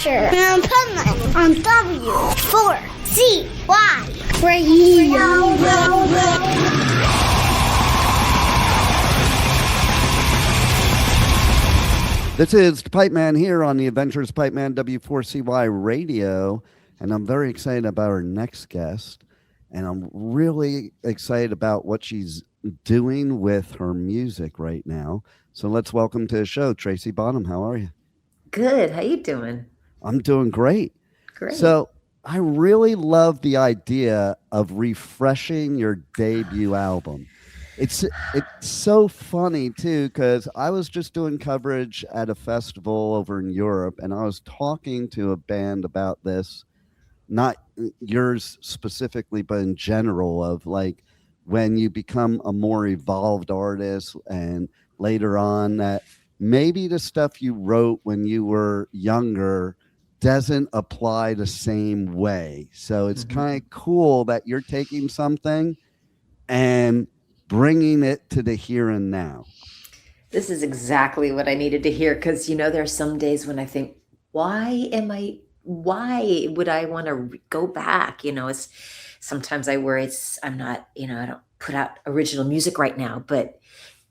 Adventures of Pipeman on W4CY Radio. This is Pipeman here on the Adventures of Pipeman W4CY Radio, and I'm very excited about our next guest, and I'm really excited about what she's doing with her music right now. So let's welcome to the show, Tracy Bonham. How are you? Good. How you doing? I'm doing great. Great. So I really love the idea of refreshing your debut album. It's so funny too, because I was just doing coverage at a festival over in Europe, and I was talking to a band about this, not yours specifically, but in general, of like when you become a more evolved artist and later on that maybe the stuff you wrote when you were younger doesn't apply the same way. So it's kind of cool that you're taking something and bringing it to the here and now. This is exactly what I needed to hear, because, you know, there are some days when I think, why would I want to go back? You know, it's sometimes I worry I'm not, you know, I don't put out original music right now, but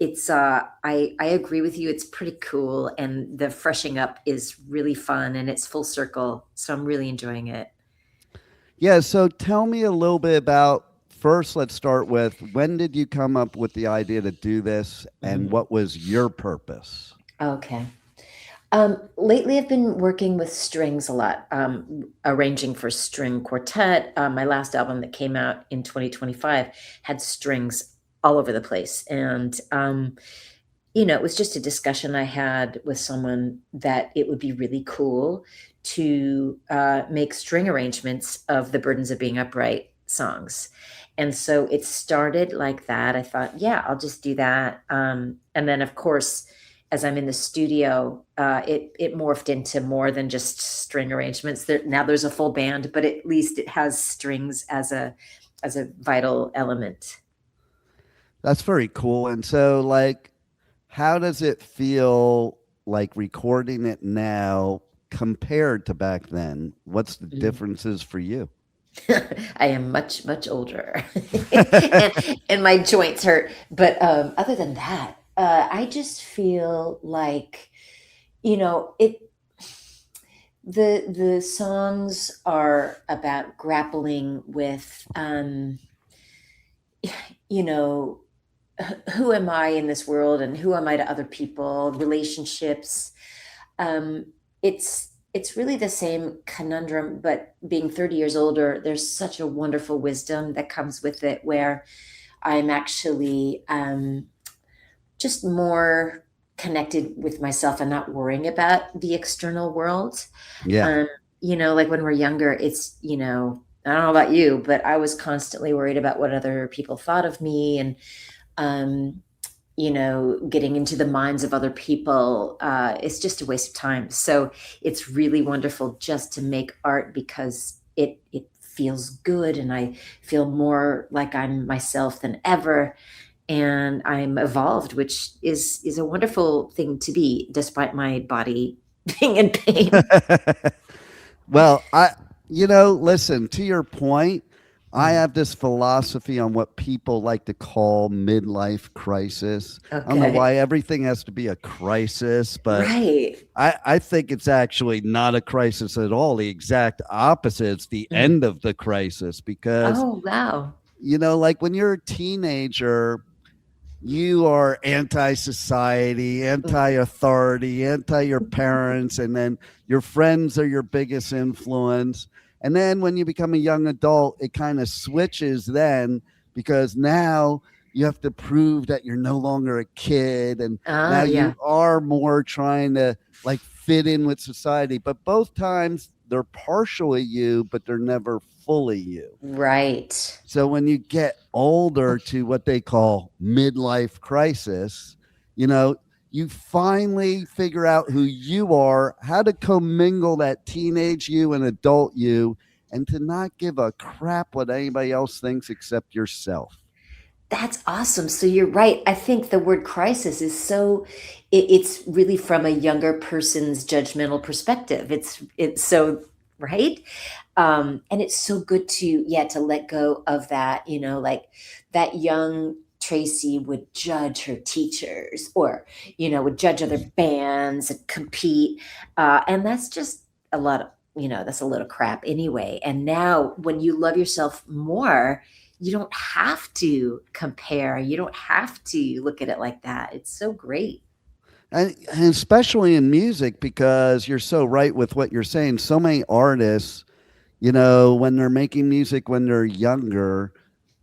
it's, I agree with you. It's pretty cool. And the freshing up is really fun and it's full circle. So I'm really enjoying it. Yeah. So tell me a little bit about, first, let's start with, when did you come up with the idea to do this, and what was your purpose? Okay. Lately, I've been working with strings a lot, arranging for string quartet. My last album that came out in 2025 had strings all over the place. And, you know, it was just a discussion I had with someone that it would be really cool to make string arrangements of the Burdens of Being Upright songs. And so it started like that. I thought, yeah, I'll just do that. And then, of course, as I'm in the studio, it morphed into more than just string arrangements. Now there's a full band, but at least it has strings as a vital element. That's very cool. And so, like, how does it feel like recording it now compared to back then? What's the differences for you? I am much, much older and my joints hurt. But other than that, I just feel like, you know, the songs are about grappling with, you know, who am I in this world and who am I to other people, relationships. It's really the same conundrum, but being 30 years older, there's such a wonderful wisdom that comes with it, where I'm actually just more connected with myself and not worrying about the external world. Yeah. You know, like when we're younger, it's, you know, I don't know about you, but I was constantly worried about what other people thought of me, and you know, getting into the minds of other people, it's just a waste of time. So it's really wonderful just to make art because it feels good, and I feel more like I'm myself than ever, and I'm evolved, which is a wonderful thing to be, despite my body being in pain. Well, listen, to your point, I have this philosophy on what people like to call midlife crisis. Okay. I don't know why everything has to be a crisis, but Right. I think it's actually not a crisis at all. The exact opposite. It's the end of the crisis, because, Oh, wow. you know, like when you're a teenager, you are anti-society, anti-authority, anti your parents, and then your friends are your biggest influence. And then when you become a young adult, it kind of switches then, because now you have to prove that you're no longer a kid. And now you are more trying to like fit in with society. But both times they're partially you, but they're never fully you. Right. So when you get older to what they call midlife crisis, you know, you finally figure out who you are, how to commingle that teenage you and adult you, and to not give a crap what anybody else thinks except yourself. That's awesome. So you're right. I think the word crisis is so it's really from a younger person's judgmental perspective. It's so right. And it's so good to to let go of that, like that young Tracy would judge her teachers or, would judge other bands and compete. And that's just a lot of, that's a little crap anyway. And now when you love yourself more, you don't have to compare. You don't have to look at it like that. It's so great. And especially in music, because you're so right with what you're saying. So many artists, when they're making music when they're younger,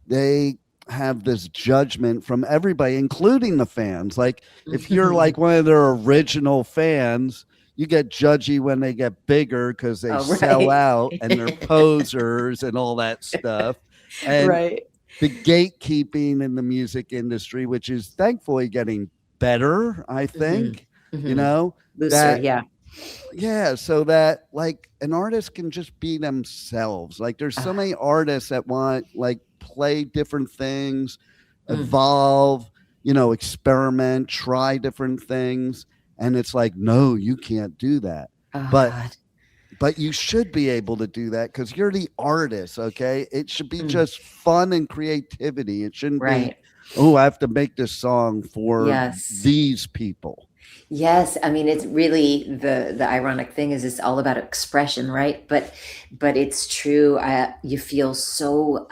they have this judgment from everybody, including the fans. Like, if you're like one of their original fans, you get judgy when they get bigger because they Oh, sell right. out and they're posers and all that stuff. And Right. the gatekeeping in the music industry, which is thankfully getting better, I hmm think, you hmm know, Looser. that Yeah. yeah, so that like an artist can just be themselves. Like there's so Ah, many artists that want like play different things, mm. evolve, experiment, try different things. And it's like, no, you can't do that. Oh, But God. but you should be able to do that because you're the artist, okay? It should be Mm. just fun and creativity. It shouldn't be, Right. oh, I have to make this song for Yes. these people. Yes. I mean, it's really the ironic thing is it's all about expression, right? But it's true. You feel so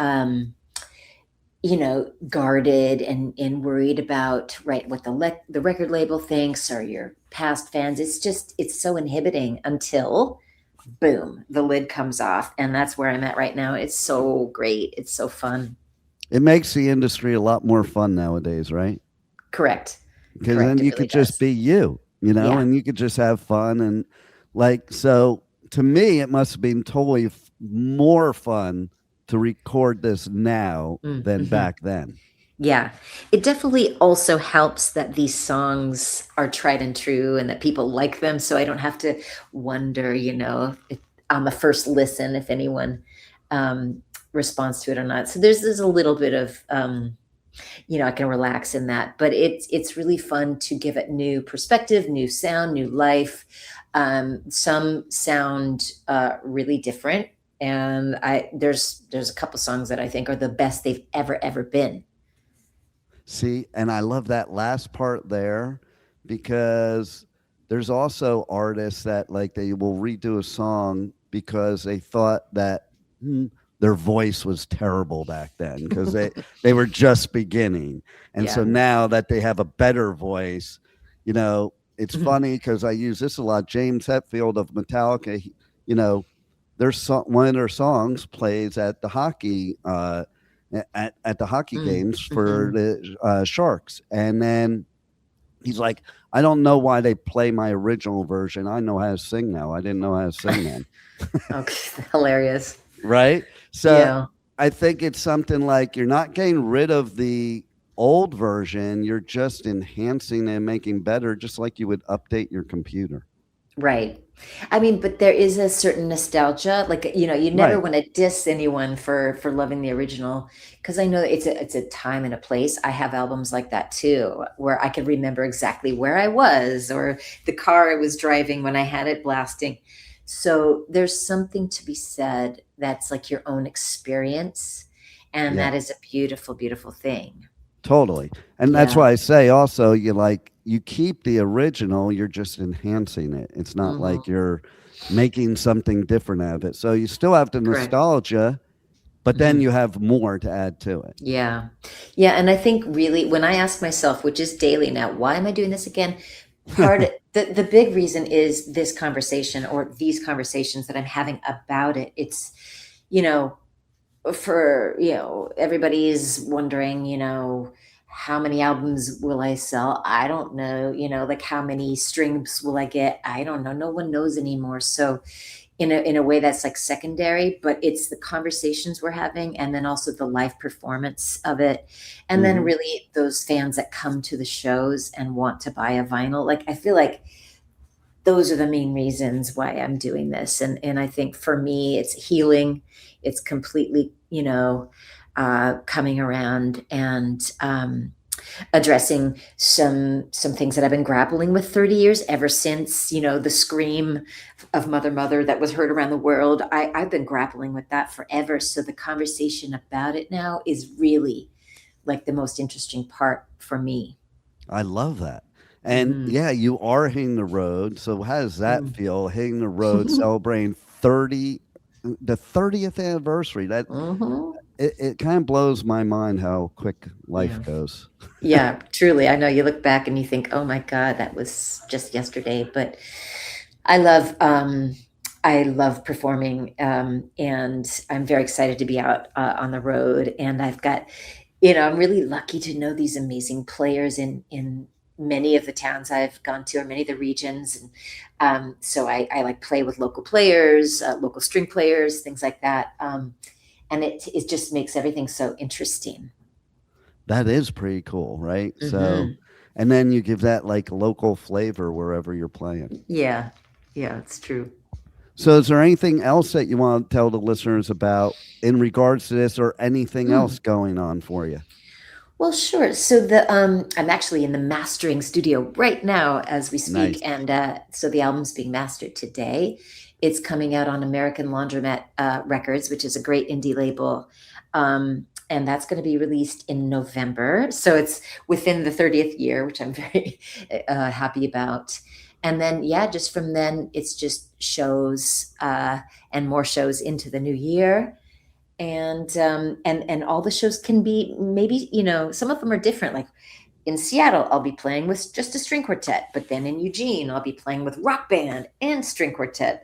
guarded and worried about right what the record label thinks or your past fans. It's so inhibiting until boom, the lid comes off, and that's where I'm at right now. It's so great. It's so fun. It makes the industry a lot more fun nowadays, right? Correct. Because then Correct. It you really could just does. be you, Yeah. and you could just have fun. And like, so to me, it must have been totally more fun to record this now than Mm-hmm. back then. Yeah, it definitely also helps that these songs are tried and true and that people like them. So I don't have to wonder, if on the first listen, if anyone um, responds to it or not. So there's a little bit of, I can relax in that. But it's really fun to give it new perspective, new sound, new life. Some sound really different. And there's a couple songs that I think are the best they've ever been. See, and I love that last part there because there's also artists that like they will redo a song because they thought that hmm, their voice was terrible back then because they were just beginning. And so Yeah. now that they have a better voice, it's funny because I use this a lot. James Hetfield of Metallica, their one of their songs plays at the hockey at the hockey games for Mm-hmm. the Sharks. And then he's like, I don't know why they play my original version. I know how to sing now. I didn't know how to sing then. Okay, hilarious. Right. So Yeah. I think it's something like you're not getting rid of the old version. You're just enhancing and making better, just like you would update your computer. Right. I mean, but there is a certain nostalgia. Like, you never Right. want to diss anyone for loving the original because I know it's a time and a place. I have albums like that too, where I can remember exactly where I was or the car I was driving when I had it blasting. So there's something to be said that's like your own experience, and Yeah. that is a beautiful, beautiful thing. Totally. And that's Yeah. why I say also you keep the original, you're just enhancing it. It's not hmm like you're making something different out of it. So you still have the Correct. nostalgia, but then Mhm. you have more to add to it. Yeah. Yeah. And I think really when I ask myself, which is daily now, why am I doing this again? The big reason is this conversation or these conversations that I'm having about it. It's, you know, everybody's wondering, how many albums will I sell? I don't know, like how many streams will I get? I don't know. No one knows anymore. So in a way that's like secondary, but it's the conversations we're having and then also the live performance of it. And then hmm really those fans that come to the shows and want to buy a vinyl. Like I feel like those are the main reasons why I'm doing this. And I think for me it's healing. It's completely, coming around and addressing some things that I've been grappling with 30 years, ever since, the scream of Mother that was heard around the world. I've been grappling with that forever. So the conversation about it now is really like the most interesting part for me. I love that. And yeah, you are hitting the road. So how does that feel? Hitting the road, celebrating the 30th anniversary. That it kind of blows my mind how quick life goes. Yeah, truly. I know you look back and you think, oh my God, that was just yesterday. But I love performing, and I'm very excited to be out on the road. And I've got, I'm really lucky to know these amazing players in many of the towns I've gone to, or many of the regions. And so I like play with local players, local string players, things like that. And it just makes everything so interesting. That is pretty cool, right? So, and then you give that like local flavor wherever you're playing. Yeah, it's true. So is there anything else that you want to tell the listeners about in regards to this, or anything else going on for you? Well, sure. So I'm actually in the mastering studio right now as we speak. Nice. And so the album's being mastered today. It's coming out on American Laundromat Records, which is a great indie label. And that's going to be released in November. So it's within the 30th year, which I'm very happy about. And then, just from then, it's just shows and more shows into the new year. And all the shows can be maybe, some of them are different. Like in Seattle, I'll be playing with just a string quartet, but then in Eugene, I'll be playing with rock band and string quartet.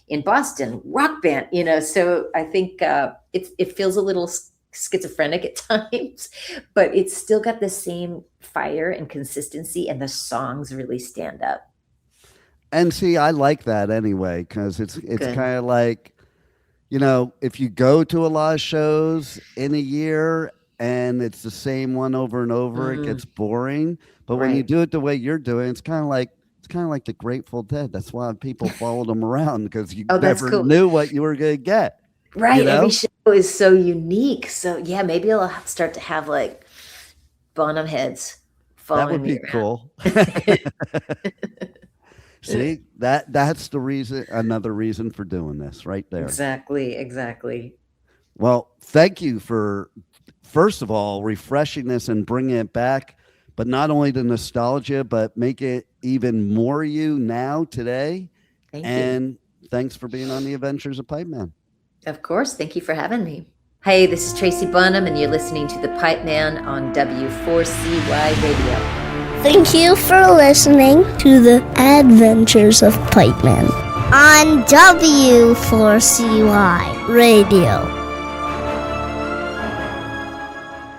In Boston, rock band, so I think it feels a little schizophrenic at times, but it's still got the same fire and consistency, and the songs really stand up. And see, I like that anyway, because it's kind of like, if you go to a lot of shows in a year and it's the same one over and over, it gets boring. But when you do it the way you're doing, it's kind of like the Grateful Dead. That's why people followed them around, because you never knew what you were going to get. Right. Every show is so unique. So yeah, maybe I'll start to have like Bonham heads following me around. That would be cool. See, that's the reason, another reason for doing this right there. Exactly. Well, thank you for, first of all, refreshing this and bringing it back, but not only the nostalgia, but make it even more you now today. Thank you. And thanks for being on the Adventures of Pipeman. Of course. Thank you for having me. Hey, this is Tracy Bonham, and you're listening to the Pipeman on W4CY Radio. Thank you for listening to the Adventures of Pipeman on W4CY Radio.